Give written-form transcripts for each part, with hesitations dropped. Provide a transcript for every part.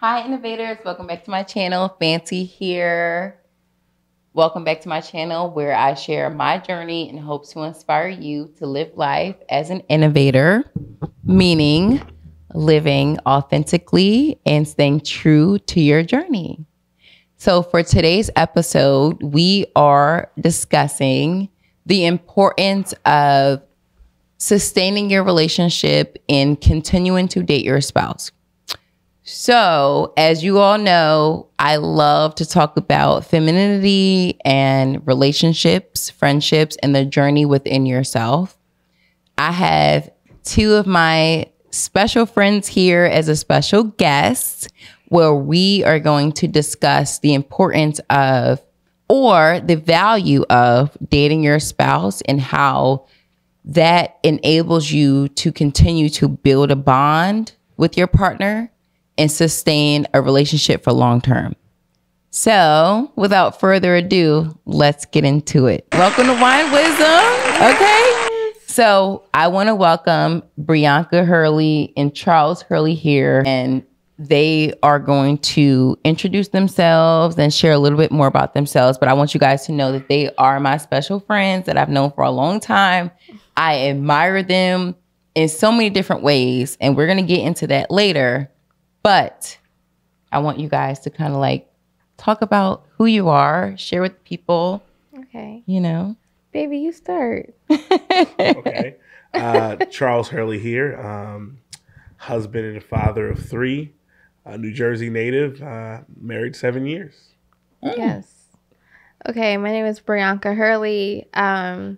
Hi, innovators. Welcome back to my channel. Fancy here. Welcome back to my channel where I share my journey in hopes to inspire you to live life as an innovator, meaning living authentically and staying true to your journey. So for today's episode, we are discussing the importance of sustaining your relationship and continuing to date your spouse. So, as you all know, I love to talk about femininity and relationships, friendships, and the journey within yourself. I have two of my special friends here as a special guest, where we are going to discuss the importance of or the value of dating your spouse and how that enables you to continue to build a bond with your partner and sustain a relationship for long term. So, without further ado, let's get into it. Welcome to Wine Wisdom. Okay. So, I want to welcome Brianka Hurley and Charles Hurley here, and they are going to introduce themselves and share a little bit more about themselves. But I want you guys to know that they are my special friends that I've known for a long time. I admire them in so many different ways, and we're going to get into that later. But I want you guys to kind of like talk about who you are, share with people. Okay. You know. Baby, you start. Okay. Charles Hurley here, husband and father of three, New Jersey native, married 7 years. Yes. Okay, my name is Brianka Hurley. I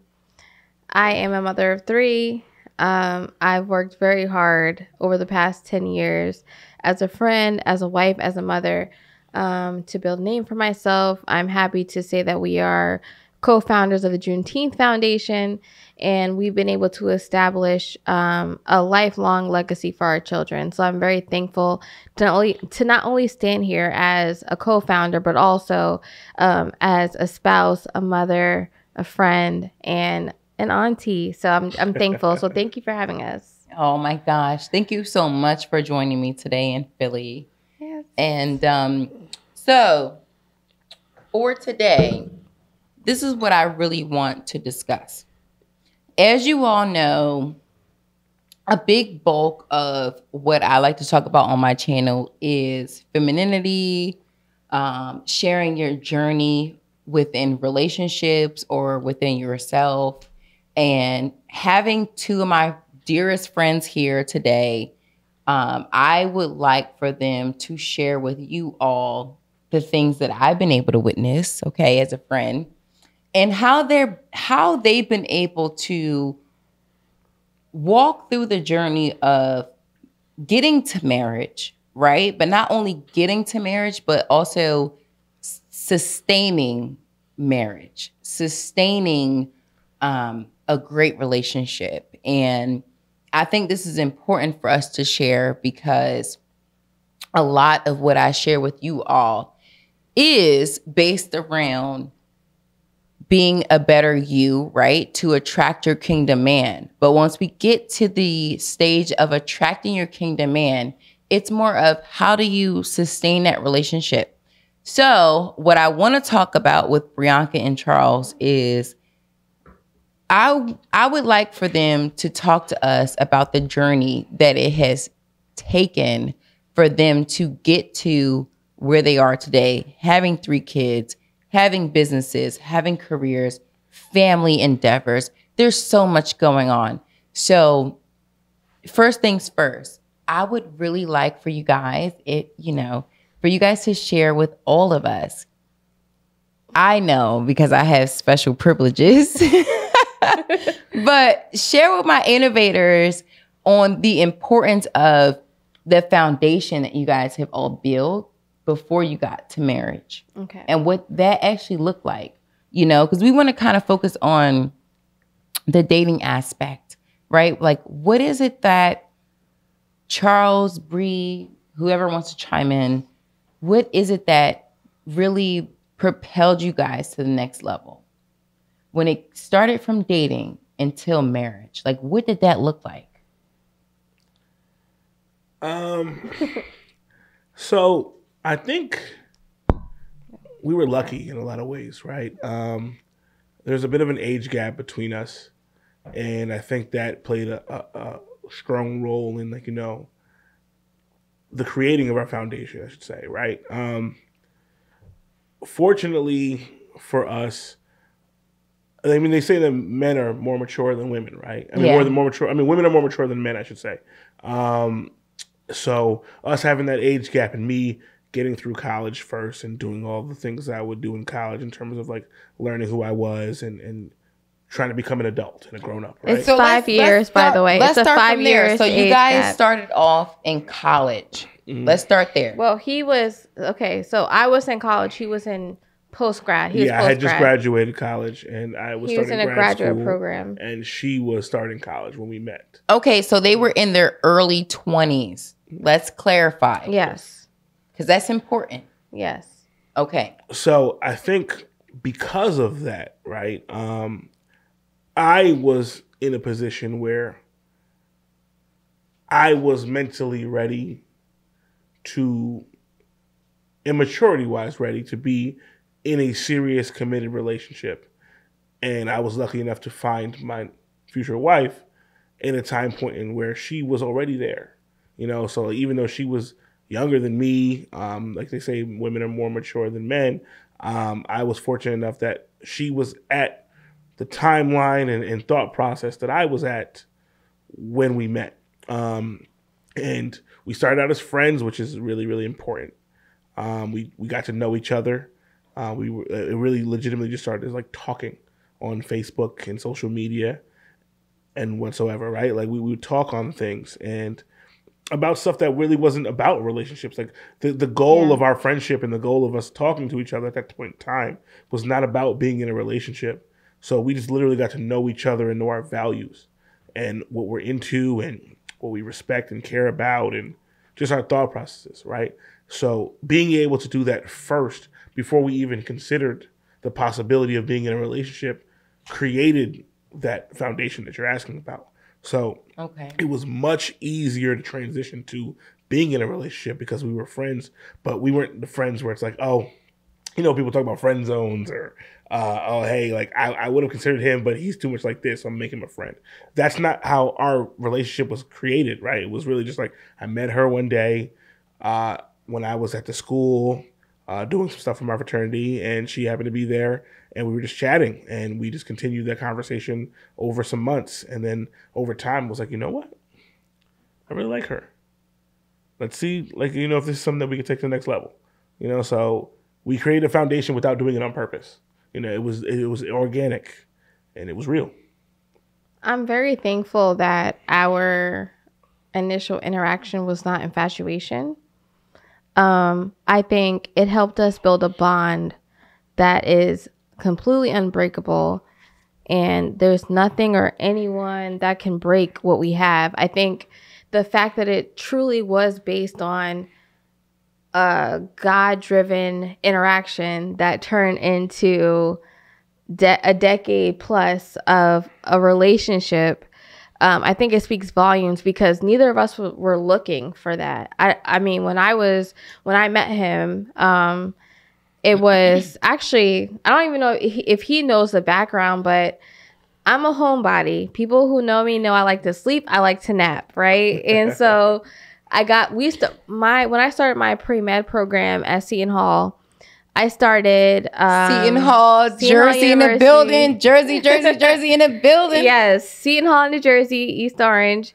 am a mother of three. I've worked very hard over the past 10 years as a friend, as a wife, as a mother, to build a name for myself. I'm happy to say that we are co-founders of the Juneteenth Foundation, and we've been able to establish a lifelong legacy for our children. So I'm very thankful to not only stand here as a co-founder, but also as a spouse, a mother, a friend, and an auntie. So I'm thankful. So thank you for having us. Oh my gosh. Thank you so much for joining me today in Philly. Yes. And so for today, this is what I really want to discuss. As you all know, a big bulk of what I like to talk about on my channel is femininity, sharing your journey within relationships or within yourself. And having two of my dearest friends here today, I would like for them to share with you all the things that I've been able to witness, okay, as a friend, and how they've been able to walk through the journey of getting to marriage, right? But not only getting to marriage, but also sustaining marriage, sustaining a great relationship. And I think this is important for us to share because a lot of what I share with you all is based around being a better you, right? To attract your kingdom man. But once we get to the stage of attracting your kingdom man, it's more of how do you sustain that relationship? So what I want to talk about with Brianka and Charles is I would like for them to talk to us about the journey that it has taken for them to get to where they are today, having three kids, having businesses, having careers, family endeavors. There's so much going on. So first things first, I would really like for you guys, for you guys to share with all of us. I know because I have special privileges. But share with my innovators on the importance of the foundation that you guys have all built before you got to marriage. Okay. And what that actually looked like, because we want to kind of focus on the dating aspect, right? Like, what is it that Charles, Bree, whoever wants to chime in, what is it that really propelled you guys to the next level? When it started from dating until marriage, like what did that look like? So I think we were lucky in a lot of ways, right? There's a bit of an age gap between us, and I think that played a strong role in, like, the creating of our foundation, I should say, right? Fortunately for us, I mean, they say that men are more mature than women, right? I mean, more mature. I mean, women are more mature than men, I should say. So us having that age gap and me getting through college first and doing all the things that I would do in college in terms of like learning who I was and trying to become an adult and a grown up, right? It's 5 years, by the way. Let's It's a start 5 from there. years So you age guys gap. started off in college. Let's start there. Well, he was okay. So I was in college. He was in post-grad. He was I had just post-grad. graduated college and I was He was starting in a grad graduate school, program. and she was starting college when we met. Okay, so they were in their early 20s. Let's clarify. Yes. Because that's important. Yes. Okay. So I think because of that, right, I was in a position where I was mentally ready to, immaturity-wise, ready to be in a serious, committed relationship. And I was lucky enough to find my future wife in a time point in where she was already there. So even though she was younger than me, like they say, women are more mature than men, I was fortunate enough that she was at the timeline and thought process that I was at when we met. And we started out as friends, which is really, really important. We got to know each other. It really legitimately just started as like talking on Facebook and social media and whatsoever, right? Like we would talk on things and about stuff that really wasn't about relationships. Like the goal of our friendship and the goal of us talking to each other at that point in time was not about being in a relationship. So we just literally got to know each other and know our values and what we're into and what we respect and care about and just our thought processes, right? So being able to do that first before we even considered the possibility of being in a relationship created that foundation that you're asking about. So it was much easier to transition to being in a relationship because we were friends, but we weren't the friends where it's like, oh, people talk about friend zones or, oh, hey, like I would have considered him, but he's too much like this, so I'm making him a friend. That's not how our relationship was created, right? It was really just like I met her one day when I was at the school doing some stuff for my fraternity, and she happened to be there, and we were just chatting, and we just continued that conversation over some months, and then over time was like, you know what? I really like her. Let's see, like, if this is something that we can take to the next level. So we created a foundation without doing it on purpose. It was organic, and it was real. I'm very thankful that our initial interaction was not infatuation. I think it helped us build a bond that is completely unbreakable, and there's nothing or anyone that can break what we have. I think the fact that it truly was based on a God-driven interaction that turned into a decade plus of a relationship, I think it speaks volumes because neither of us were looking for that. I mean, when I met him, it was actually, I don't even know if he knows the background, but I'm a homebody. People who know me know I like to sleep. I like to nap, right? And so when I started my pre-med program at Seton Hall, I started Seton Hall, Jersey in the building. Jersey in the building. Yes, Seton Hall, New Jersey, East Orange.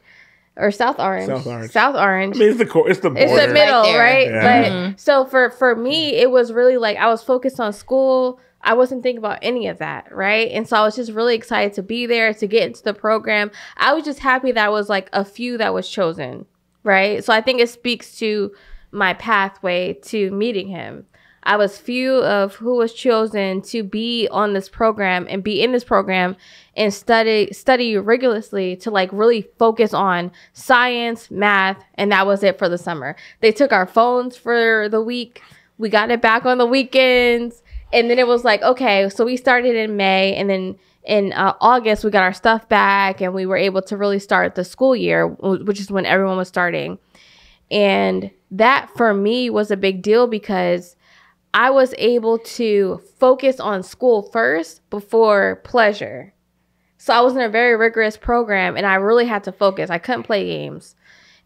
Or South Orange. South Orange. I mean, it's the border. It's the middle, right? Yeah. But so for me, it was really like I was focused on school. I wasn't thinking about any of that, right? And so I was just really excited to be there, to get into the program. I was just happy that I was like a few that was chosen, right? So I think it speaks to my pathway to meeting him. I was few of who was chosen to be on this program and be in this program and study rigorously to like really focus on science, math, and that was it for the summer. They took our phones for the week. We got it back on the weekends. And then it was like, okay, so we started in May, and then in August, we got our stuff back and we were able to really start the school year, which is when everyone was starting. And that for me was a big deal because I was able to focus on school first before pleasure. So I was in a very rigorous program and I really had to focus. I couldn't play games.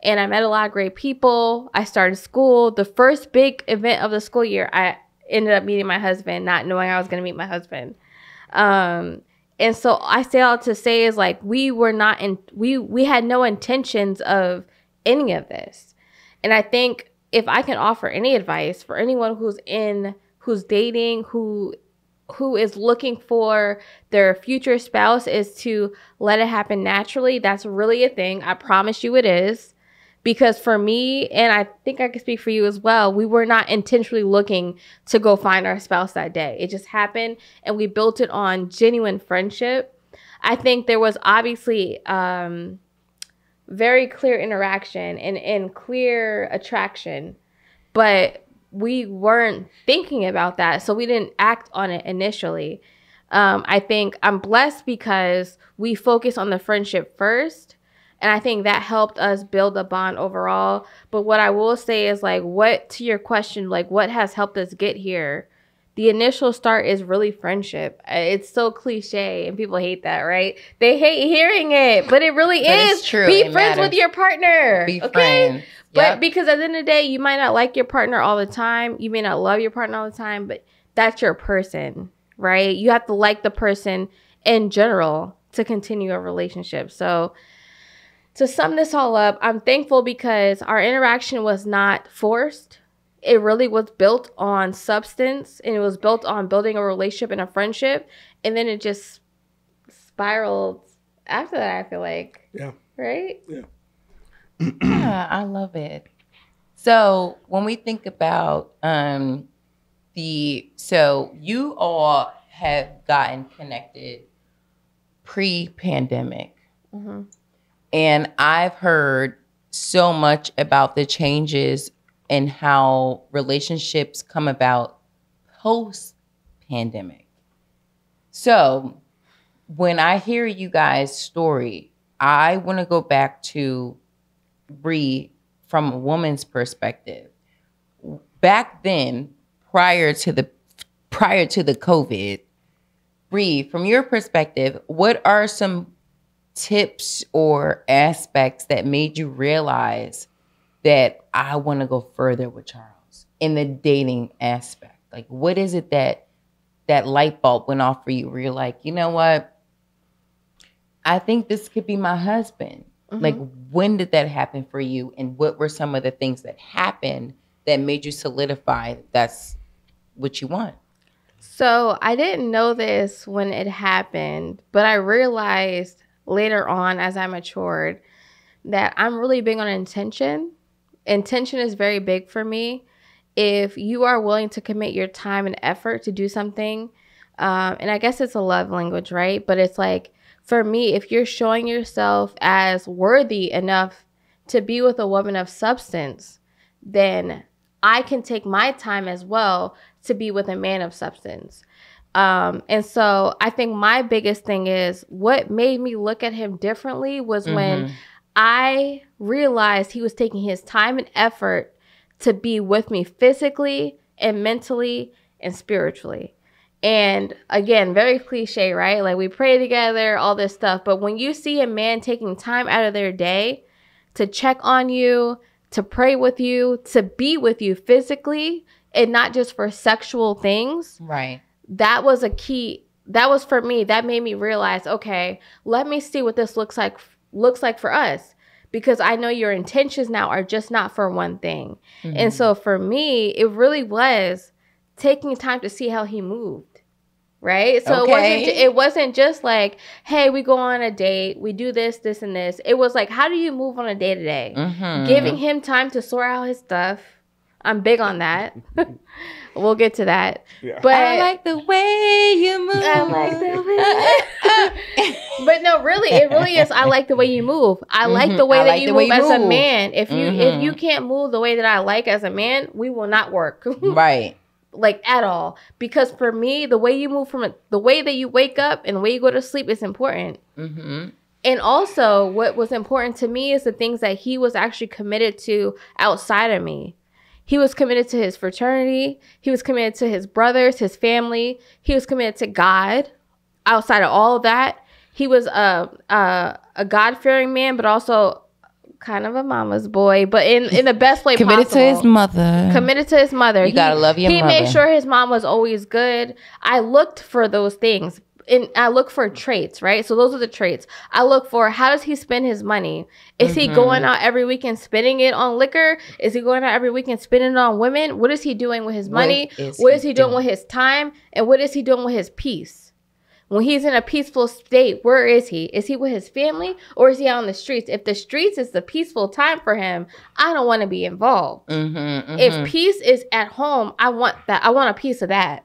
And I met a lot of great people. I started school. The first big event of the school year, I ended up meeting my husband, not knowing I was going to meet my husband. And so I say all to say is like, we had no intentions of any of this. And I think if I can offer any advice for anyone who's dating, who is looking for their future spouse, is to let it happen naturally. That's really a thing. I promise you it is. Because for me, and I think I can speak for you as well, we were not intentionally looking to go find our spouse that day. It just happened, and we built it on genuine friendship. I think there was obviously very clear interaction and clear attraction, but we weren't thinking about that, so we didn't act on it initially. I think I'm blessed because we focused on the friendship first. And I think that helped us build a bond overall. But what I will say is like, to your question, like what has helped us get here? The initial start is really friendship. It's so cliche and people hate that, right? They hate hearing it, but it really is. It's true. Be friends with your partner. Be okay? friends. But Yep. because at the end of the day, you might not like your partner all the time. You may not love your partner all the time, but that's your person, right? You have to like the person in general to continue a relationship. So to sum this all up, I'm thankful because our interaction was not forced. It really was built on substance, and it was built on building a relationship and a friendship. And then it just spiraled after that, I feel like. Yeah. Right? Yeah. Yeah, I love it. So when we think about so you all have gotten connected pre-pandemic. Mm-hmm. And I've heard so much about the changes and how relationships come about post-pandemic. So when I hear you guys' story, I want to go back to Bree from a woman's perspective. Back then, prior to the COVID, Bree, from your perspective, what are some tips or aspects that made you realize that I want to go further with Charles in the dating aspect? Like, what is it that light bulb went off for you where you're like, you know what? I think this could be my husband. Mm-hmm. Like, when did that happen for you? And what were some of the things that happened that made you solidify that's what you want? So I didn't know this when it happened, but I realized later on as I matured that I'm really big on intention. Intention is very big for me. If you are willing to commit your time and effort to do something, and I guess it's a love language, right? But it's like, for me, if you're showing yourself as worthy enough to be with a woman of substance, then I can take my time as well to be with a man of substance. And so I think my biggest thing is what made me look at him differently was when I realized he was taking his time and effort to be with me physically and mentally and spiritually. And again, very cliche, right? Like we pray together, all this stuff. But when you see a man taking time out of their day to check on you, to pray with you, to be with you physically, and not just for sexual things. Right. That was a key. That was for me. That made me realize, okay, let me see what this looks like for us, because I know your intentions now are just not for one thing. Mm-hmm. And so for me, it really was taking time to see how he moved. Right. So it wasn't just like, hey, we go on a date, we do this, this, and this. It was like, how do you move on a day to day? Giving him time to sort out his stuff. I'm big on that. We'll get to that. Yeah. But I like the way you move. I like the way. But no, really, it really is. I like the way you move. I like the way that you move as a man. If you can't move the way that I like as a man, we will not work. Right. Like at all. Because for me, the way you move the way that you wake up and the way you go to sleep is important. And also, what was important to me is the things that he was actually committed to outside of me. He was committed to his fraternity. He was committed to his brothers, his family. He was committed to God. Outside of all of that, he was a God-fearing man, but also kind of a mama's boy, but in the best way committed possible. To his mother. Committed to his mother. You gotta love your mother. He made sure his mom was always good. I looked for those things. And I look for traits, right? So those are the traits. I look for, how does he spend his money? Is he going out every weekend spending it on liquor? Is he going out every weekend spending it on women? What is he doing with his money? What is he doing with his time? And what is he doing with his peace? When he's in a peaceful state, where is he? Is he with his family or is he out on the streets? If the streets is the peaceful time for him, I don't want to be involved. If peace is at home, I want that. I want a piece of that.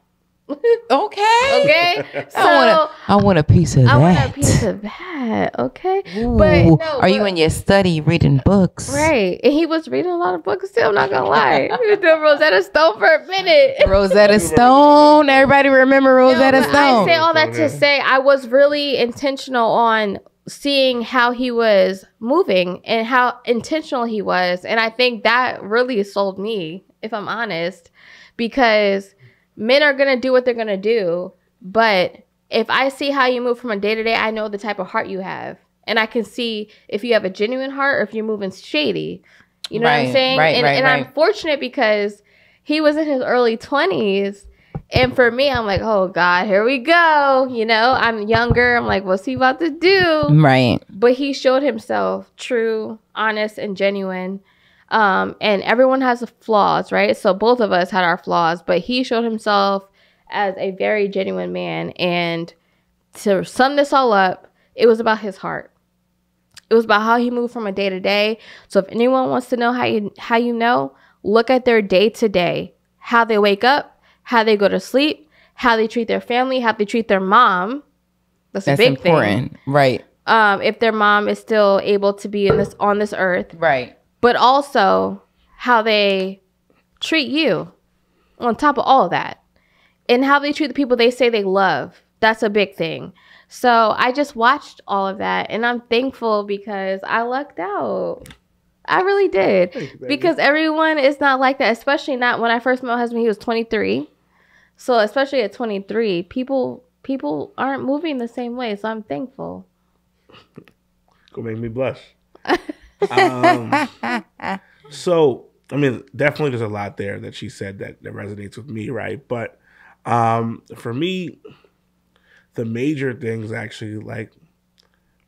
Okay. So I want a piece of that. I want a piece of that. Okay. Ooh, but no, are you in your study reading books? Right. And he was reading a lot of books too, I'm not gonna lie. He was doing Rosetta Stone for a minute. Rosetta Stone. Everybody remember Rosetta Stone. I say all that to say I was really intentional on seeing how he was moving and how intentional he was. And I think that really sold me, if I'm honest, because men are going to do what they're going to do. But if I see how you move from a day to day, I know the type of heart you have. And I can see if you have a genuine heart or if you're moving shady. You know what I'm saying? And I'm fortunate because he was in his early 20s. And for me, I'm like, oh, God, here we go. You know, I'm younger. I'm like, what's he about to do? Right. But he showed himself true, honest, and genuine. And everyone has flaws, right? So both of us had our flaws, but he showed himself as a very genuine man. And to sum this all up, it was about his heart. It was about how he moved from a day to day. So if anyone wants to know how you know, look at their day to day, how they wake up, how they go to sleep, how they treat their family, how they treat their mom. That's a big important. Thing. Right. If their mom is still able to be on this earth. Right. But also how they treat you on top of all of that. And how they treat the people they say they love. That's a big thing. So I just watched all of that. And I'm thankful because I lucked out. I really did. Thank you, because everyone is not like that. Especially not when I first met my husband. He was 23. So especially at 23, people aren't moving the same way. So I'm thankful. Go make me blush. So, I mean, definitely there's a lot there that she said that resonates with me, right? But for me, the major things actually like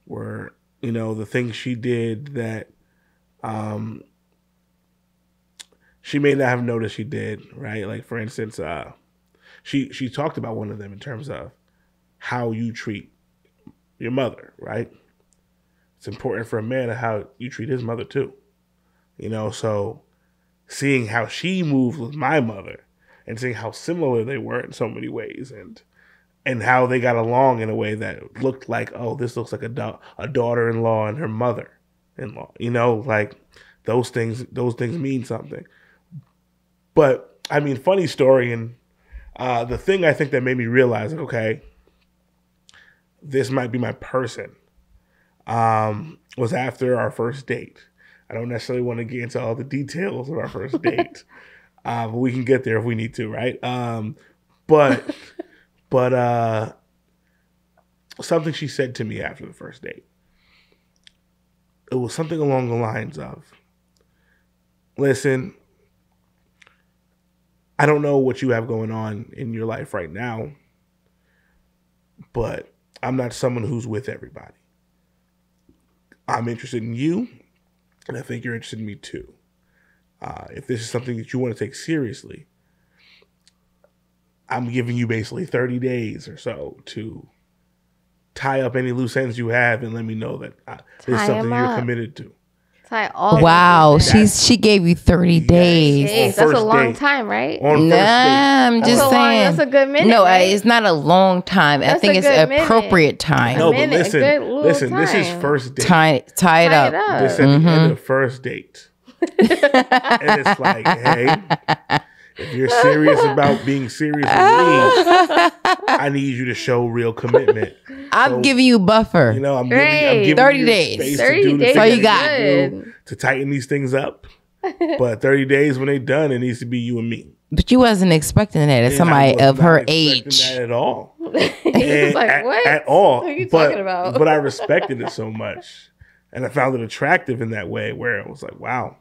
were, you know, the things she did that she may not have noticed she did, right? Like, for instance, she talked about one of them in terms of how you treat your mother, right? It's important for a man how you treat his mother too. You know, so seeing how she moved with my mother and seeing how similar they were in so many ways and how they got along in a way that looked like, oh, this looks like a daughter-in-law and her mother-in-law. You know, like those things mean something. But I mean, funny story, and the thing I think that made me realize, like, okay, this might be my person. Was after our first date. I don't necessarily want to get into all the details of our first date, but we can get there if we need to, right? But something she said to me after the first date. It was something along the lines of, listen, I don't know what you have going on in your life right now, but I'm not someone who's with everybody. I'm interested in you, and I think you're interested in me too. If this is something that you want to take seriously, I'm giving you basically 30 days or so to tie up any loose ends you have and let me know that this is something you're committed to. Wow, she gave you 30 days. That's a long time, right? I'm just saying. That's a good minute. No, it's not a long time. I think it's appropriate time. No, but listen, this is first date. Tie it up. This at the end of first date. And it's like, hey, if you're serious about being serious with me, I need you to show real commitment. I'm giving you buffer. You know, I'm Great. giving 30 you days. space 30 to do the days things all you that got. you do to tighten these things up. But 30 days when they done, it needs to be you and me. But you wasn't expecting that as And I somebody was of not her expecting age. that at all. He was like, what? At all. What are you but, talking about? But I respected it so much. And I found it attractive in that way where it was like, wow,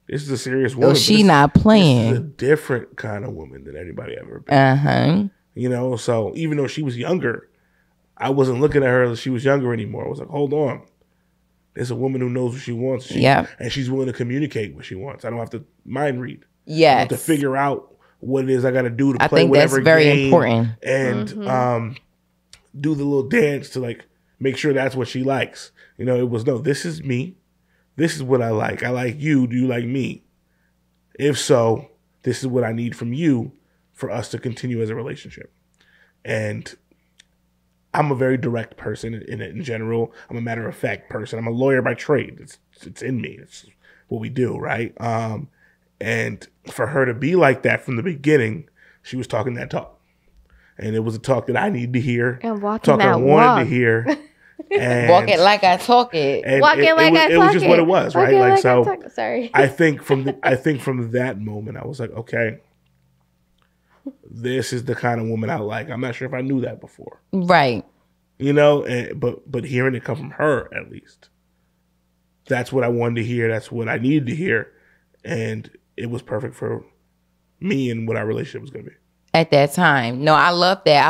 this is a serious woman. So she not playing. This is a different kind of woman than anybody ever been. Uh-huh. You know, so even though she was younger, I wasn't looking at her as she was younger anymore. I was like, hold on. There's a woman who knows what she wants. Yeah. And she's willing to communicate what she wants. I don't have to mind read. Yes. I have to figure out what it is I got to do to I play think whatever that's very game important. and do the little dance to like make sure that's what she likes. You know, it was no, this is me. This is what I like. I like you. Do you like me? If so, this is what I need from you for us to continue as a relationship. And I'm a very direct person in general. I'm a matter of fact person. I'm a lawyer by trade. It's in me. It's what we do, right? And for her to be like that from the beginning, she was talking that talk. And it was a talk that I needed to hear. And walking talk that I wanted walk. to hear. And Walk it like I talk it. and Walk it like I it was talk just it. what it was, Walk right? it Like like I so talk- Sorry. I think from that moment I was like, okay, this is the kind of woman I like. I'm not sure if I knew that before. Right. You know, but hearing it come from her at least. That's what I wanted to hear. That's what I needed to hear. And it was perfect for me and what our relationship was going to be. At that time. No, I love that.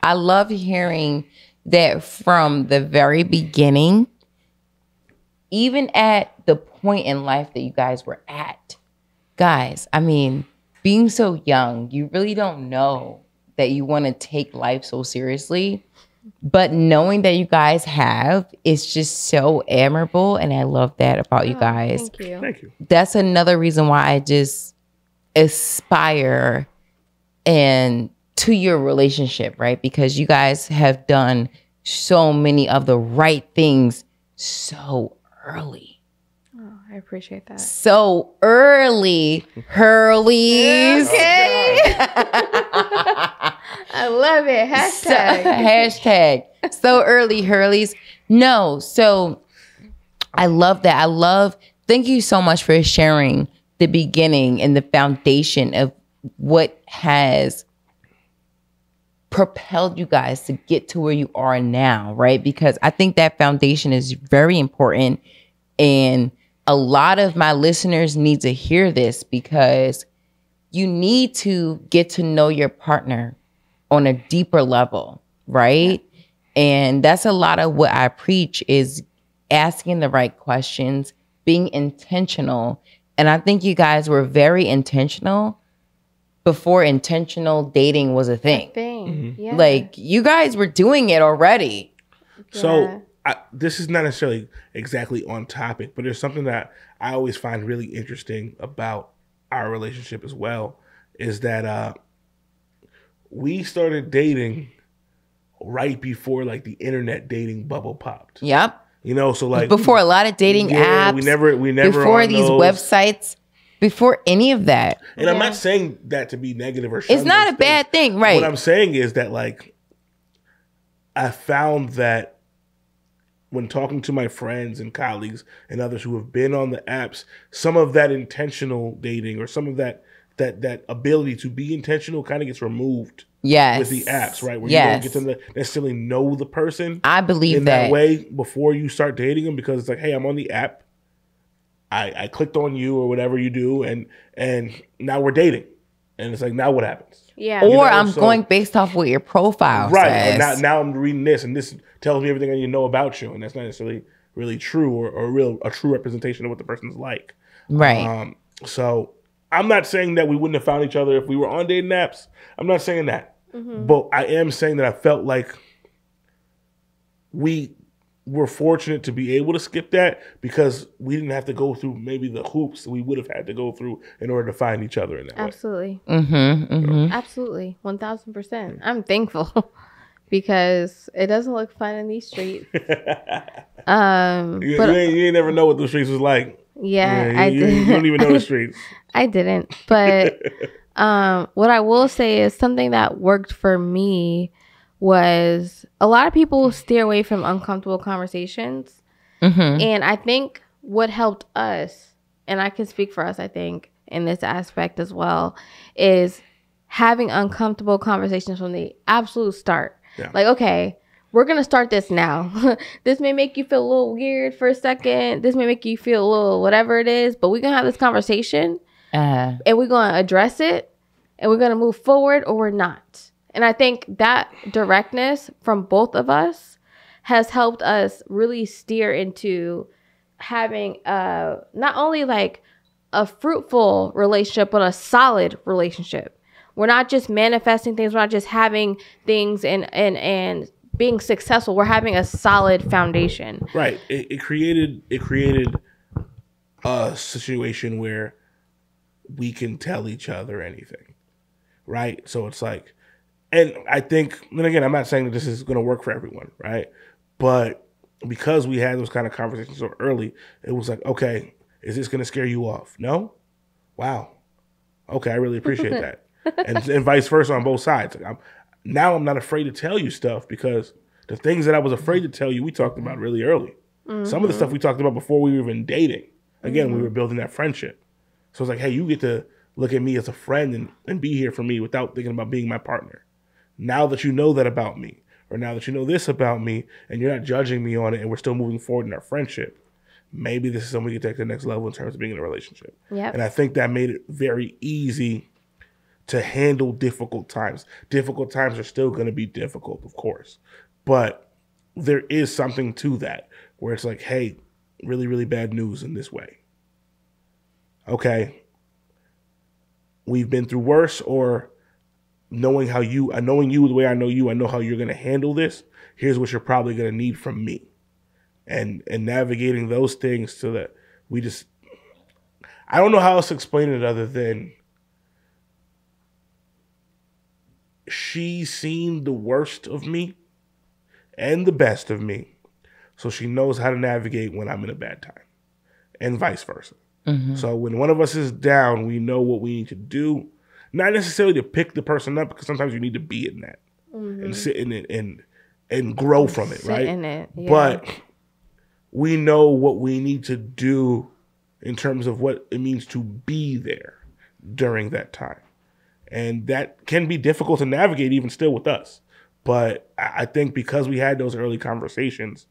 I love hearing that from the very beginning, even at the point in life that you guys were at. Guys, I mean, being so young, you really don't know that you want to take life so seriously. But knowing that you guys have is just so admirable. And I love that about you guys. Thank you. Thank you. That's another reason why I just aspire and to your relationship, right? Because you guys have done so many of the right things so early. Oh, I appreciate that. So early, Hurleys. Okay. I love it. Hashtag. Hashtag. So early, Hurleys. No, so I love that. Thank you so much for sharing the beginning and the foundation of what has propelled you guys to get to where you are now, right? Because I think that foundation is very important. And a lot of my listeners need to hear this because you need to get to know your partner on a deeper level, right? Yeah. And that's a lot of what I preach is asking the right questions, being intentional. And I think you guys were very intentional before intentional dating was a thing. Mm-hmm. Yeah. Like you guys were doing it already. Yeah. So this is not necessarily exactly on topic, but there's something that I always find really interesting about our relationship as well, is that we started dating right before like the internet dating bubble popped. Yep. You know, so like before a lot of dating apps. We never before these websites. Before any of that. And I'm not saying that to be negative or shun it's not a bad thing, right? What I'm saying is that like I found that when talking to my friends and colleagues and others who have been on the apps, some of that intentional dating or some of that ability to be intentional kind of gets removed. Yes. With the apps, right? Where yes. you don't get to necessarily know the person. I believe in that way before you start dating them, because it's like, hey, I'm on the app. I clicked on you or whatever you do, and now we're dating. And it's like, now what happens? Yeah. Or I'm going based off what your profile says. Right. Now I'm reading this, and this tells me everything I need to know about you, and that's not necessarily really true or a true representation of what the person's like. Right. So I'm not saying that we wouldn't have found each other if we were on dating apps. I'm not saying that. Mm-hmm. But I am saying that I felt like we were fortunate to be able to skip that because we didn't have to go through maybe the hoops we would have had to go through in order to find each other in that Absolutely. way. Mm-hmm, mm-hmm. Absolutely. 1,000%. I'm thankful because it doesn't look fun in these streets. You ain't never know what those streets was like. Yeah, Yeah, I you did. don't even know the streets. I didn't. But what I will say is something that worked for me was a lot of people steer away from uncomfortable conversations. Mm-hmm. And I think what helped us, and I can speak for us, I think, in this aspect as well, is having uncomfortable conversations from the absolute start. Yeah. Like, okay, we're going to start this now. This may make you feel a little weird for a second. This may make you feel a little whatever it is, but we're going to have this conversation and we're going to address it and we're going to move forward or we're not. And I think that directness from both of us has helped us really steer into having not only like a fruitful relationship, but a solid relationship. We're not just manifesting things. We're not just having things and being successful. We're having a solid foundation. Right. It created a situation where we can tell each other anything. Right. So it's like, and I think, and again, I'm not saying that this is going to work for everyone. Right. But because we had those kind of conversations so early, it was like, okay, is this going to scare you off? No? Wow. Okay, I really appreciate that. And vice versa on both sides. Like I'm not afraid to tell you stuff because the things that I was afraid to tell you, we talked about really early. Mm-hmm. Some of the stuff we talked about before we were even dating. Again, we were building that friendship. So it's like, hey, you get to look at me as a friend and be here for me without thinking about being my partner. Now that you know that about me, or now that you know this about me, and you're not judging me on it, and we're still moving forward in our friendship, maybe this is something we can take to the next level in terms of being in a relationship. Yep. And I think that made it very easy to handle difficult times. Difficult times are still going to be difficult, of course. But there is something to that where it's like, hey, really, really bad news in this way. Okay. We've been through worse, or knowing you the way I know you, I know how you're going to handle this. Here's what you're probably going to need from me. And navigating those things so that I don't know how else to explain it other than she's seen the worst of me and the best of me. So she knows how to navigate when I'm in a bad time and vice versa. Mm-hmm. So when one of us is down, we know what we need to do. Not necessarily to pick the person up, because sometimes you need to be in that and sit in it and grow from it, right? In it, yeah. But we know what we need to do in terms of what it means to be there during that time. And that can be difficult to navigate even still with us. But I think because we had those early conversations,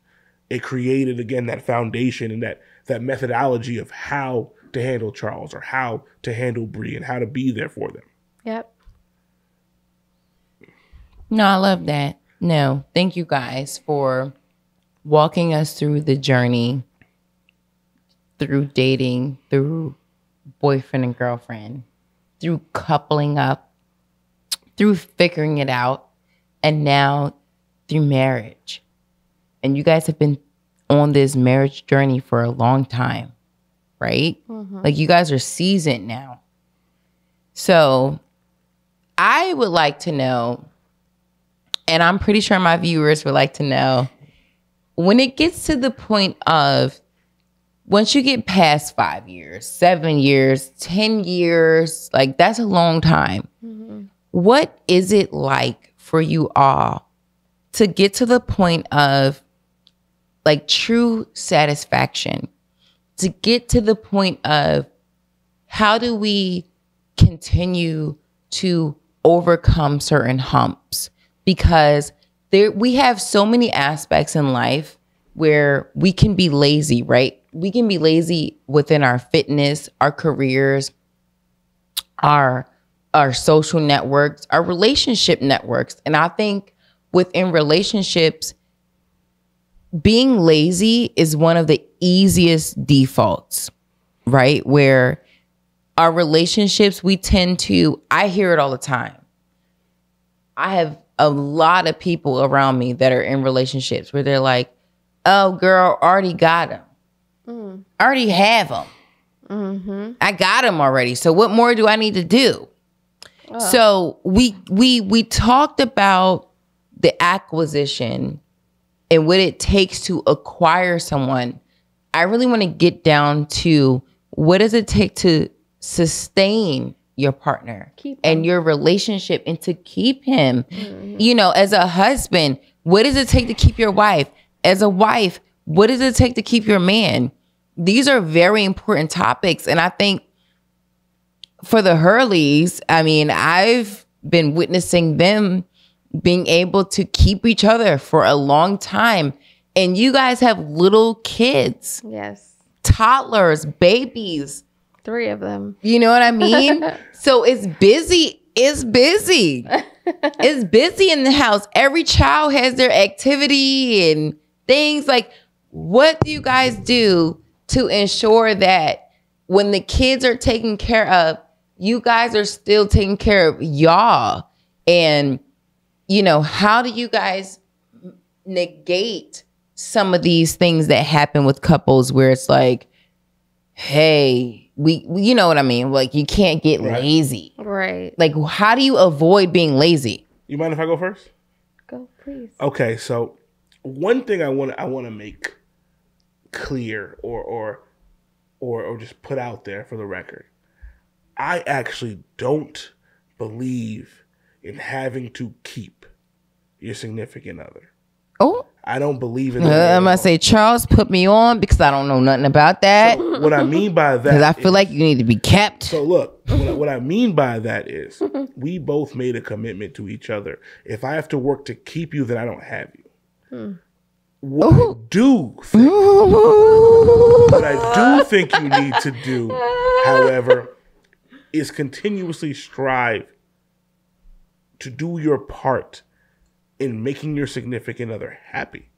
it created, again, that foundation and that methodology of how to handle Charles or how to handle Bree and how to be there for them. Yep. No, I love that. No, thank you guys for walking us through the journey, through dating, through boyfriend and girlfriend, through coupling up, through figuring it out, and now through marriage. And you guys have been on this marriage journey for a long time, right? Mm-hmm. Like, you guys are seasoned now. So I would like to know, and I'm pretty sure my viewers would like to know, when it gets to the point of, once you get past 5 years, 7 years, 10 years, like, that's a long time. Mm-hmm. What is it like for you all to get to the point of, like, true satisfaction, to get to the point of, how do we continue to overcome certain humps? Because we have so many aspects in life where we can be lazy, right? We can be lazy within our fitness, our careers, our social networks, our relationship networks. And I think within relationships, being lazy is one of the easiest defaults, right? Where our relationships, we tend to, I hear it all the time. I have a lot of people around me that are in relationships where they're like, oh, girl, already got him. I already have him. Mm-hmm. I got him already. So what more do I need to do? Oh. So we talked about the acquisition and what it takes to acquire someone. I really want to get down to what does it take to sustain your partner and your relationship and to keep him. You know, as a husband, what does it take to keep your wife? As a wife, what does it take to keep your man? These are very important topics. And I think for the Hurleys, I mean, I've been witnessing them being able to keep each other for a long time. And you guys have little kids. Yes. Toddlers, babies. 3 of them. You know what I mean? So it's busy. It's busy. It's busy in the house. Every child has their activity and things. Like, what do you guys do to ensure that when the kids are taken care of, you guys are still taking care of y'all? And, you know, how do you guys negate some of these things that happen with couples where it's like, hey, we you know what I mean? Like, you can't get lazy. Right. Like, how do you avoid being lazy? You mind if I go first? Go, please. Okay, so one thing I want to make clear or just put out there for the record. I actually don't believe in having to keep your significant other. Oh, I don't believe in I'm gonna say Charles put me on because I don't know nothing about that. So what I mean by that, because I feel like you need to be kept. So look, what I mean by that is we both made a commitment to each other. If I have to work to keep you, then I don't have you. What I do think you need to do, however, is continuously strive to do your part in making your significant other happy.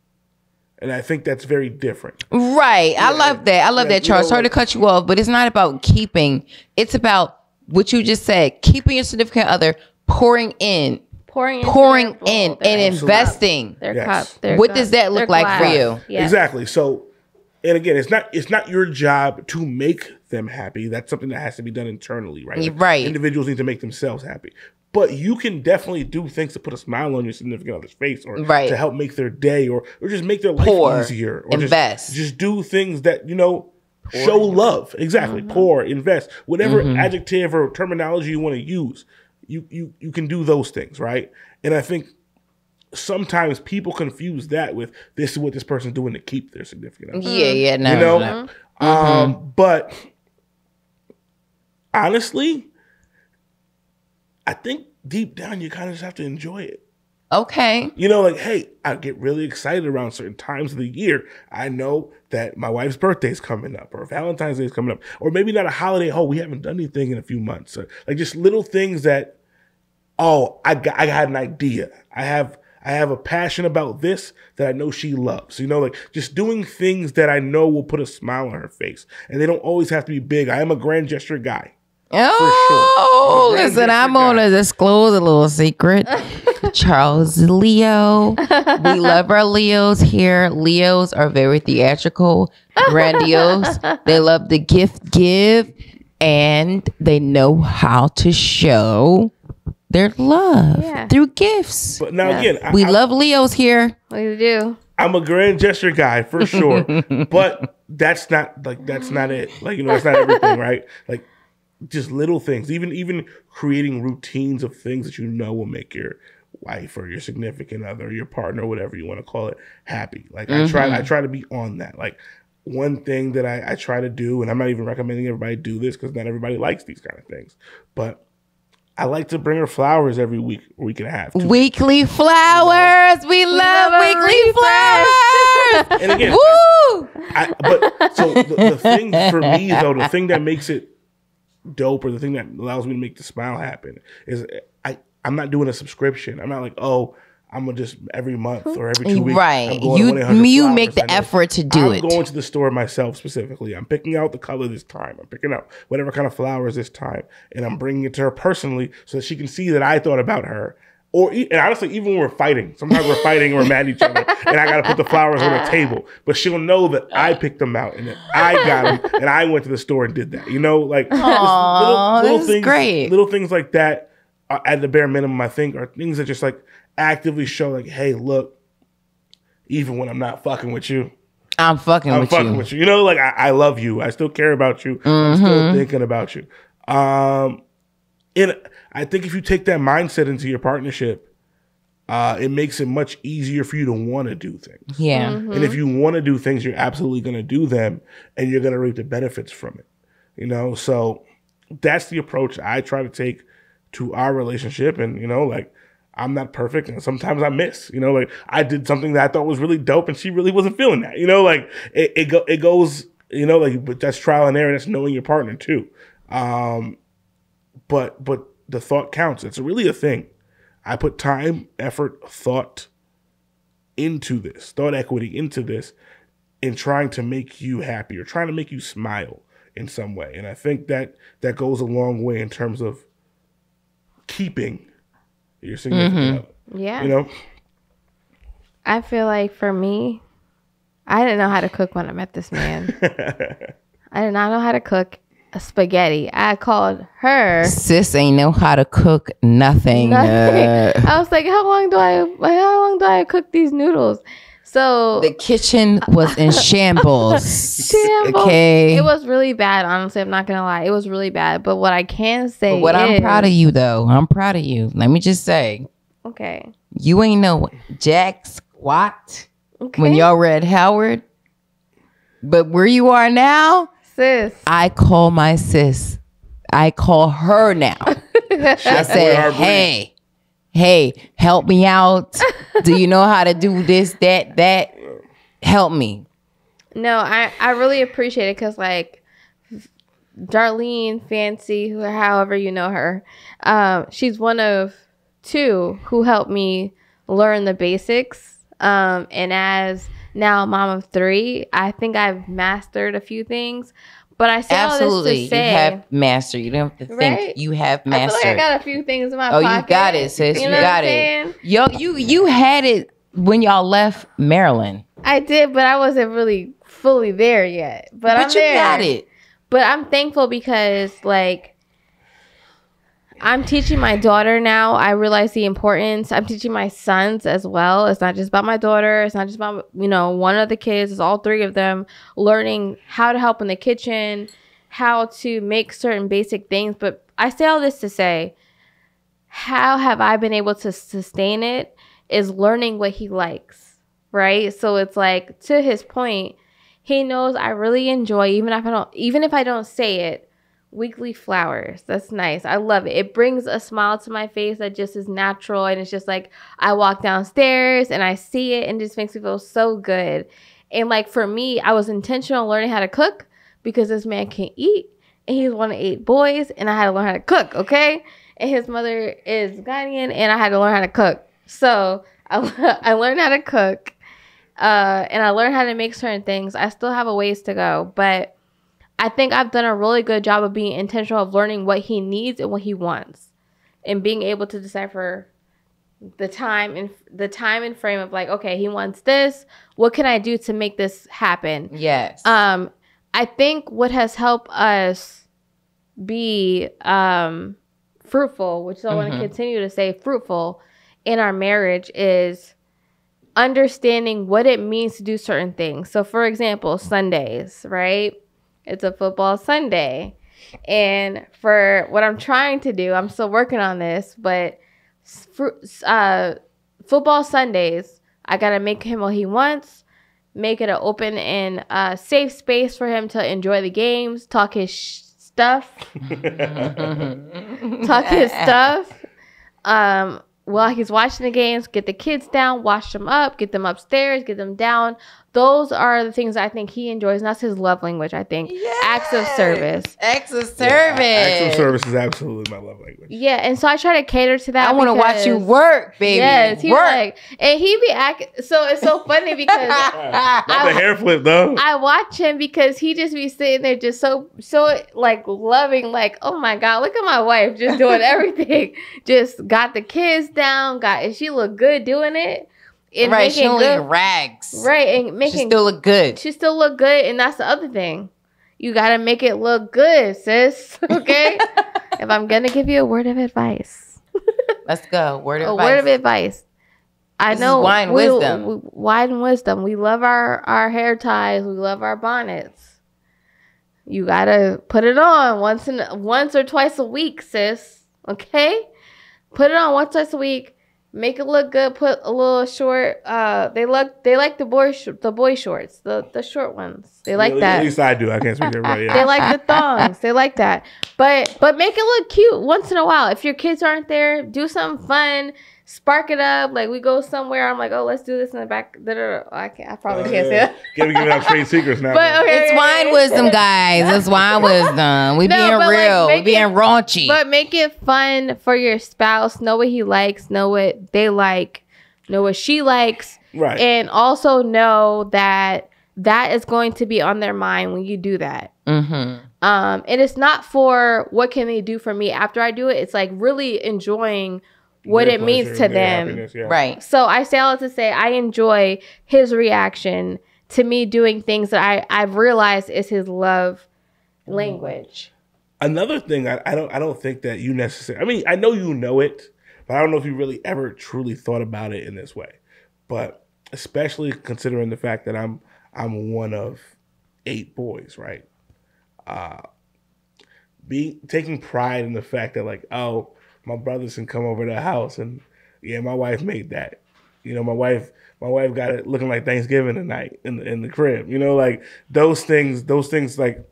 And I think that's very different. Right. Yeah. I love that. I love that, Charles. Sorry to cut you off, but it's not about keeping. It's about what you just said, keeping your significant other, pouring in and investing. Their yes. cup. What does that look like for you? Yes. Exactly. So, and again, it's not your job to make them happy. That's something that has to be done internally, right? Like, right. Individuals need to make themselves happy. But you can definitely do things to put a smile on your significant other's face, or to help make their day, or just make their life easier. Or invest. Just do things that, show love. Exactly. Pour, invest. Whatever adjective or terminology you want to use, you can do those things, right? And I think sometimes people confuse that with this is what this person's doing to keep their significant other. Yeah, no. But honestly, I think deep down you kind of just have to enjoy it. Okay. Like, hey, I get really excited around certain times of the year. I know that my wife's birthday is coming up, or Valentine's Day is coming up, or maybe not a holiday. Oh, we haven't done anything in a few months. Or, like, just little things that, I had an idea. I have a passion about this that I know she loves. Like, just doing things that I know will put a smile on her face. And they don't always have to be big. I am a grand gesture guy. Oh, sure. Listen, I'm going to disclose a little secret. Charles is Leo. We love our Leos here. Leos are very theatrical, grandiose. They love to give, and they know how to show their love through gifts. But now again, we love Leos here. We do. I'm a grand gesture guy for sure, but that's not it. That's not everything, right? Like, just little things, even creating routines of things that will make your wife or your significant other, or your partner, whatever you want to call it, happy. Like, I try to be on that. Like, one thing that I try to do, and I'm not even recommending everybody do this because not everybody likes these kind of things, but I like to bring her flowers every week and a half. Weekly flowers. We love weekly flowers. And again, woo! So the thing for me, though, the thing that makes it dope, or the thing that allows me to make the smile happen, is I'm not doing a subscription. I'm not like, I'm gonna just every month or every 2 weeks. Right. You make the effort to do it. I'm going to the store myself specifically. I'm picking out the color this time. I'm picking out whatever kind of flowers this time, and I'm bringing it to her personally so that she can see that I thought about her. And honestly, even when we're fighting, sometimes we're fighting or mad at each other, and I got to put the flowers on the table. But she'll know that I picked them out and that I got them, and I went to the store and did that. Like, little things, great. Little things like that, at the bare minimum, I think, are things that just like actively show, like, hey, look, even when I'm not fucking with you, I'm fucking I'm with fucking you. with you. You know, like I love you. I still care about you. I'm still thinking about you. And I think if you take that mindset into your partnership, it makes it much easier for you to want to do things. Yeah. And if you want to do things, you're absolutely going to do them, and you're going to reap the benefits from it. You know, so that's the approach I try to take to our relationship. And, you know, like, I'm not perfect, and sometimes I miss. You know, like, I did something that I thought was really dope, and she really wasn't feeling that. You know, like, it goes, you know, like, but that's trial and error. That's knowing your partner too. But the thought counts. It's really a thing. I put time, effort, thought into this, thought equity into this, in trying to make you happy or trying to make you smile in some way. And I think that goes a long way in terms of keeping your significant other. Yeah. You know? I feel like for me, I didn't know how to cook when I met this man. I did not know how to cook a spaghetti. I called her. Sis ain't know how to cook nothing. I was like, how long do I cook these noodles? So The kitchen was in shambles. Okay. It was really bad, honestly. I'm not gonna lie. It was really bad. But what I can say I'm proud of you though. I'm proud of you. Let me just say. Okay. You ain't know jack squat Okay. when y'all were at Howard. But where you are now, Sis. I call my sis. I call her now. I said, hey, help me out. Do you know how to do this, that? Help me. No, I really appreciate it because, like, Darlene Fancy, however you know her, she's one of two who helped me learn the basics. And as now a mom of three, I think I've mastered a few things. But I say all this to say, you have mastered. You don't have to think. Right? You have I mastered. feel like I got a few things in my pocket. You got it, sis. You know got what I'm it. saying? Yo, you had it when y'all left Maryland. I did, but I wasn't really fully there yet. But I'm you there. got it. But I'm thankful because, like, I'm teaching my daughter now. I realize the importance. I'm teaching my sons as well. It's not just about my daughter. It's not just about, you know, one of the kids. It's all three of them learning how to help in the kitchen, how to make certain basic things. But I say all this to say, how have I been able to sustain it is learning what he likes, right? So it's like, to his point, he knows I really enjoy, even if I don't say it, weekly flowers. That's nice. I love it. It brings a smile to my face that just is natural. And it's just like, I walk downstairs and I see it and it just makes me feel so good. And like, for me, I was intentional learning how to cook because this man can't eat and he's one of 8 boys and I had to learn how to cook. Okay. And his mother is Ghanaian and I had to learn how to cook. So I learned how to cook and I learned how to make certain things. I still have a ways to go, but I think I've done a really good job of being intentional of learning what he needs and what he wants and being able to decipher the time and frame of like, okay, he wants this. What can I do to make this happen? Yes. I think what has helped us be fruitful, which I want to continue to say fruitful in our marriage, is understanding what it means to do certain things. So for example, Sundays, right? It's a football Sunday. And for what I'm trying to do, I'm still working on this, but football Sundays, I got to make him what he wants, make it an open and safe space for him to enjoy the games, talk his stuff. While he's watching the games, get the kids down, wash them up, get them upstairs, get them down. Those are the things I think he enjoys, and that's his love language, I think. Yes. Acts of service. Acts of service. Acts of service is absolutely my love language. Yeah, and so I try to cater to that. I want to watch you work, baby. Yes, he work. Like, and he be acting. So it's so funny because not the hair flip though. I watch him because he just be sitting there just so like loving, like, oh my God, look at my wife just doing everything. Just got the kids down, and she look good doing it. And right, she don't look rags. Right, and making she still look good. She still look good, and that's the other thing. You gotta make it look good, sis. Okay. If I'm gonna give you a word of advice, let's go. Word of advice. I This is know wine wisdom. wine wisdom. We love our hair ties. We love our bonnets. You gotta put it on once or twice a week, sis. Okay, put it on once or twice a week. Make it look good. Put a little short. They like the boy shorts, the short ones. They like that. At least I do. I can't speak for everybody else. They like the thongs. They like that. But make it look cute once in a while. If your kids aren't there, do something fun. Spark it up. Like we go somewhere. I'm like, oh, let's do this in the back. I probably can't say that. Giving out trade secrets now. But okay, It's wine wisdom, guys. It's wine wisdom. We No, being but, like, real. We make being it- raunchy. But make it fun for your spouse. Know what he likes. Know what they like. Know what she likes. Right. And also know that is going to be on their mind when you do that. Mm-hmm. And it's not for what can they do for me after I do it. It's like really enjoying what Their it means pleasure, to their them. happiness, yeah. Right. So I say all that to say I enjoy his reaction to me doing things that I've realized is his love language. Another thing, I don't think that you necessarily. I mean, I know you know it, but I don't know if you really ever truly thought about it in this way. But especially considering the fact that I'm one of 8 boys, right? Taking pride in the fact that, like, oh, my brothers can come over to the house and yeah, my wife made that. You know, my wife got it looking like Thanksgiving tonight in the crib. You know, like those things like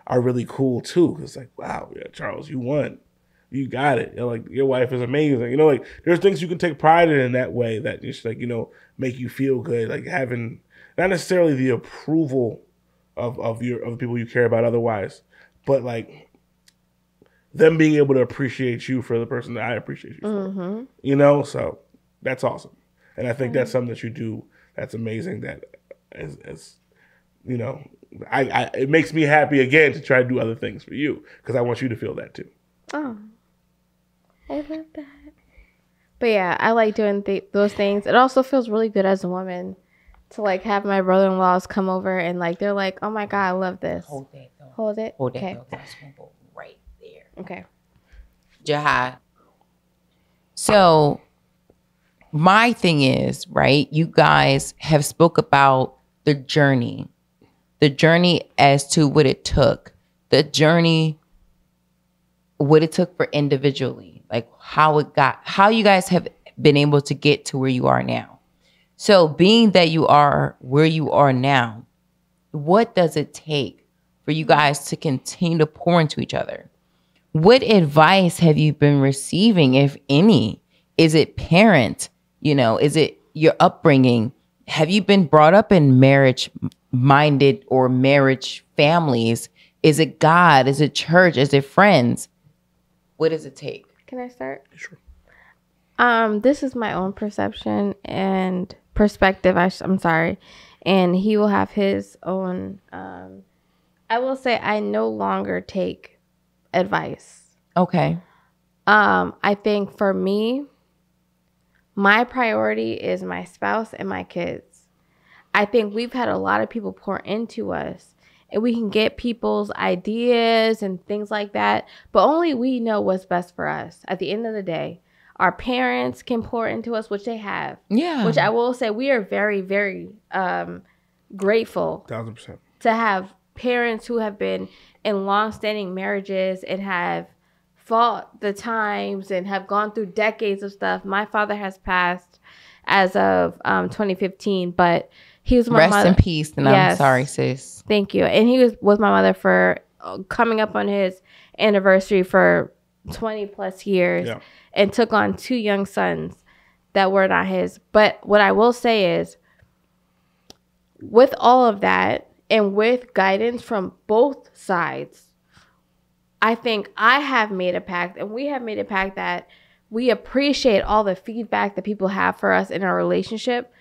are really cool too. It's like, wow, yeah, Charles, you won. You got it. You know, like your wife is amazing. You know, like there's things you can take pride in that way that just like, you know, make you feel good. Like having not necessarily the approval of the people you care about otherwise, but like them being able to appreciate you for the person that I appreciate you for. You know, so that's awesome. And I think that's something that you do that's amazing that is you know, I it makes me happy again to try to do other things for you because I want you to feel that too. Oh, I love that. But yeah, I like doing those things. It also feels really good as a woman to like have my brother-in-laws come over and like they're like, oh my God, I love this. Hold that though. Hold it. Hold that Okay. though. That's gonna go right there. Okay. Jahai. So my thing is, right, you guys have spoke about the journey as to what it took, what it took for individually, like how you guys have been able to get to where you are now. So being that you are where you are now, what does it take for you guys to continue to pour into each other? What advice have you been receiving, if any? Is it parent? You know, is it your upbringing? Have you been brought up in marriage-minded or marriage families? Is it God? Is it church? Is it friends? What does it take? Can I start? Sure. This is my own perception and perspective. I'm sorry. And he will have his own. I will say I no longer take advice. Okay. I think for me, my priority is my spouse and my kids. I think we've had a lot of people pour into us and we can get people's ideas and things like that, but only we know what's best for us. At the end of the day, our parents can pour into us, which they have. Yeah. Which I will say we are very, very grateful 1000%. to have parents who have been in long-standing marriages and have fought the times and have gone through decades of stuff. My father has passed as of 2015, but he was my Rest mother. in peace, and I'm Yes. sorry, sis. Thank you. And he was with my mother for coming up on his anniversary for 20 plus years Yeah. and took on 2 young sons that were not his. But what I will say is, with all of that and with guidance from both sides, I think I have made a pact and we have made a pact that we appreciate all the feedback that people have for us in our relationship.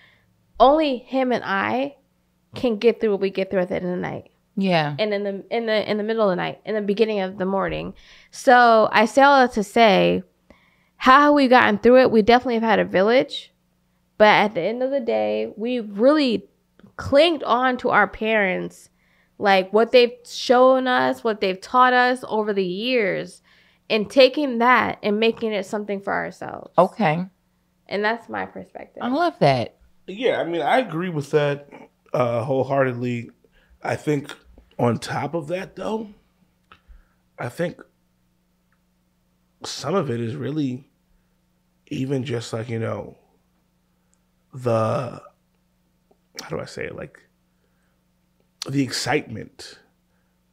Only him and I can get through what we get through at the end of the night. Yeah. And in the middle of the night, in the beginning of the morning. So I say all that to say, how we gotten through it, we definitely have had a village. But at the end of the day, we really clinged on to our parents, like what they've shown us, what they've taught us over the years, and taking that and making it something for ourselves. Okay. And that's my perspective. I love that. Yeah, I mean, I agree with that wholeheartedly. I think on top of that, though, I think some of it is really even just like, the, how do I say it? Like the excitement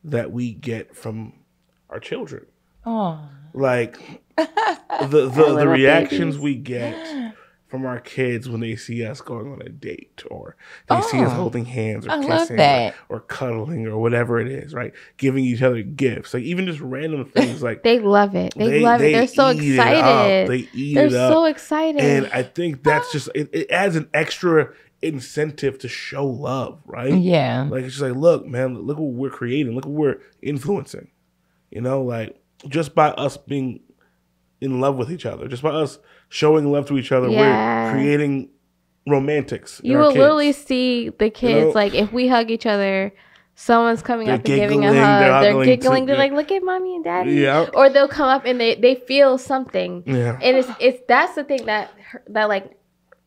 that we get from our children. Oh, Like the reactions we get from our kids when they see us going on a date, or they see us holding hands, or I love kissing, that. or cuddling, or whatever it is, right? Giving each other gifts, like even just random things, like They love it. They love it. They're so eat it excited. up. They eat They're it up. so excited. And I think that's just it adds an extra incentive to show love, right? yeah. Like it's just like, look, man, look what we're creating, look what we're influencing. Like just by us being in love with each other, just by us showing love to each other, we're creating romantics. You will literally see the kids, like if we hug each other, someone's coming up and giving a hug. They're giggling. They're like, look at mommy and daddy. Yeah. Or they'll come up and they feel something. Yeah. And it's that's the thing that like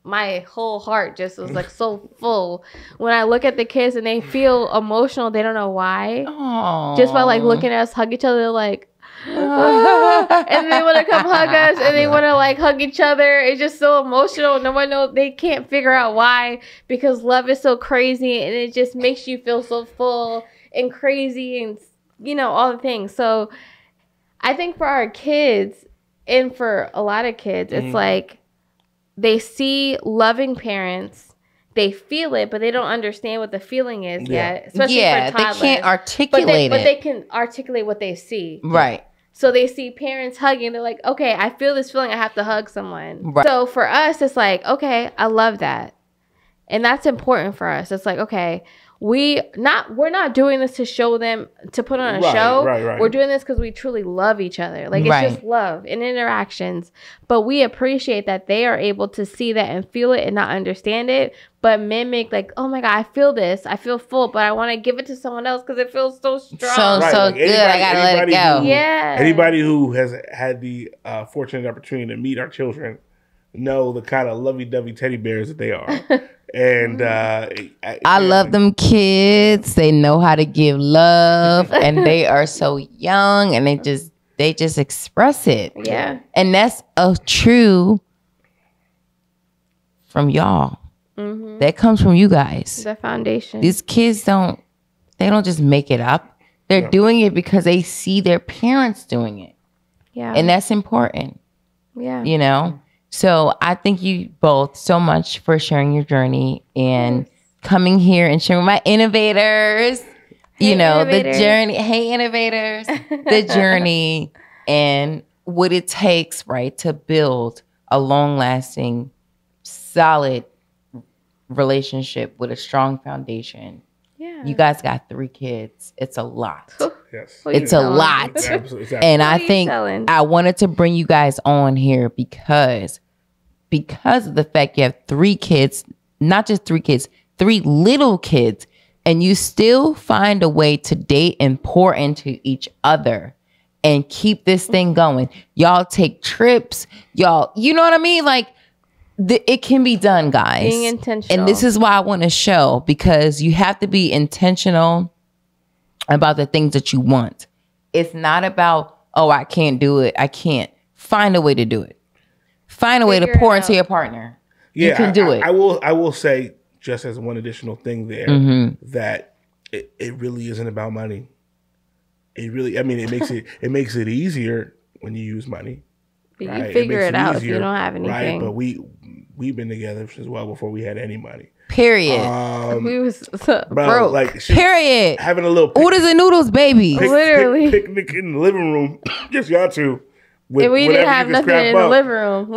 my whole heart just was like so full when I look at the kids and they feel emotional. They don't know why. Oh. Just by like looking at us hug each other, like, and they want to come hug us and they want to like hug each other. It's just so emotional. No one knows. They can't figure out why, because love is so crazy and it just makes you feel so full and crazy and all the things. So I think for our kids and for a lot of kids, it's like they see loving parents, they feel it, but they don't understand what the feeling is yet. Especially for toddlers. They can't articulate it. But they can articulate what they see. Right. So they see parents hugging. They're like, okay, I feel this feeling. I have to hug someone. Right. So for us, it's like, okay, I love that. And that's important for us. It's like, okay, we're not doing this to show them, to put on a show. Right. We're doing this because we truly love each other. Like, it's just love and interactions. But we appreciate that they are able to see that and feel it and not understand it, but mimic, like, oh my God, I feel this. I feel full, but I want to give it to someone else because it feels so strong. So good. I got to let it go. Anybody who has had the fortunate opportunity to meet our children know the kind of lovey-dovey teddy bears that they are. And I love them kids. They know how to give love, and they are so young, and they just express it. Yeah. And that's a true from y'all. Mm-hmm. That comes from you guys. The foundation. These kids don't just make it up. They're doing it because they see their parents doing it. Yeah. And that's important. Yeah. So I thank you both so much for sharing your journey and coming here and sharing my innovators. Innovators. The journey. Hey, innovators. The journey and what it takes, right, to build a long-lasting, solid relationship with a strong foundation. Yeah. You guys got 3 kids. It's a lot. Yes. It's a lot. It's absolutely. And I think I wanted to bring you guys on here because of the fact you have 3 kids, not just 3 kids, 3 little kids, and you still find a way to date and pour into each other and keep this thing going. Y'all take trips. Y'all, you know what I mean? Like, it can be done, guys. Being intentional. And this is why I want to show, because you have to be intentional about the things that you want. It's not about, oh, I can't do it. I can't. Find a way to do it. Find a way to pour into your partner. Yeah, you can do it. I will say, just as one additional thing there, that it really isn't about money. It really, I mean, it makes it easier when you use money. But right? you figure it out easier, if you don't have anything. Right, but we've been together as well before we had any money. Period. We was broke. Like, period. Having a little oodles and noodles, baby. Literally. Picnic in the living room, just y'all two. And we didn't have nothing in the living room.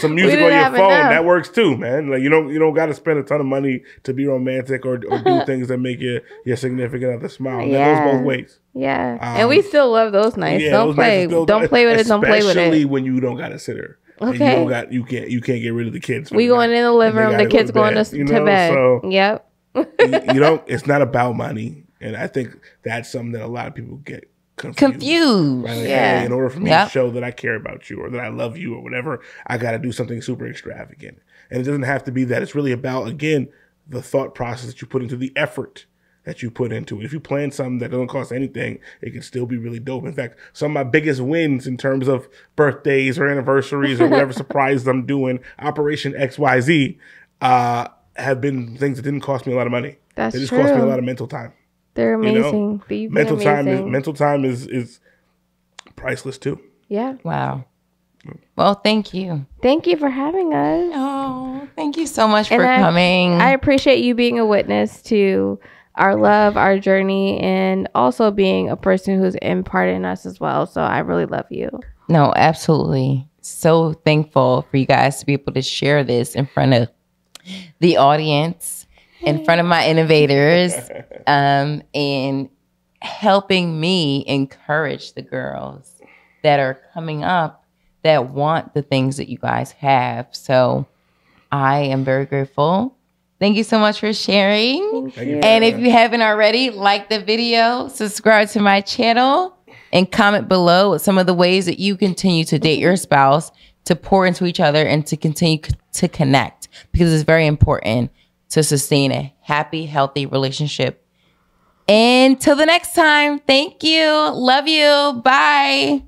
Some music on your phone, that works too, man. Like you don't got to spend a ton of money to be romantic or do things that make your significant other smile. That goes both ways. Yeah, and we still love those nights. Yeah, don't play. Don't play with it. Don't play with it. Especially when you don't got a sitter. Okay. And you can't get rid of the kids. We going in the living room. The kids going to bed. So, yep. It's not about money, and I think that's something that a lot of people get confused. Right? Like, Yeah. hey, in order for me to show that I care about you or that I love you or whatever, I got to do something super extravagant. And it doesn't have to be that. It's really about, again, the thought process that you put into the effort that you put into it. If you plan something that doesn't cost anything, it can still be really dope. In fact, some of my biggest wins in terms of birthdays or anniversaries or whatever surprise I'm doing, Operation XYZ, have been things that didn't cost me a lot of money. That's They just true. cost me a lot of mental time. They're amazing. You know? But you've mental been time amazing. mental time is priceless too. Yeah. Wow. Well, thank you. Thank you for having us. Oh, thank you so much for And coming. I appreciate you being a witness to our love, our journey, and also being a person who's imparting us as well. So I really love you. No, absolutely. So thankful for you guys to be able to share this in front of the audience, in front of my innovators, and helping me encourage the girls that are coming up that want the things that you guys have. So I am very grateful. Thank you so much for sharing. Thank you. And if you haven't already, like the video, subscribe to my channel, and comment below some of the ways that you continue to date your spouse, to pour into each other, and to continue to connect, because it's very important to sustain a happy, healthy relationship. And till the next time, thank you. Love you. Bye.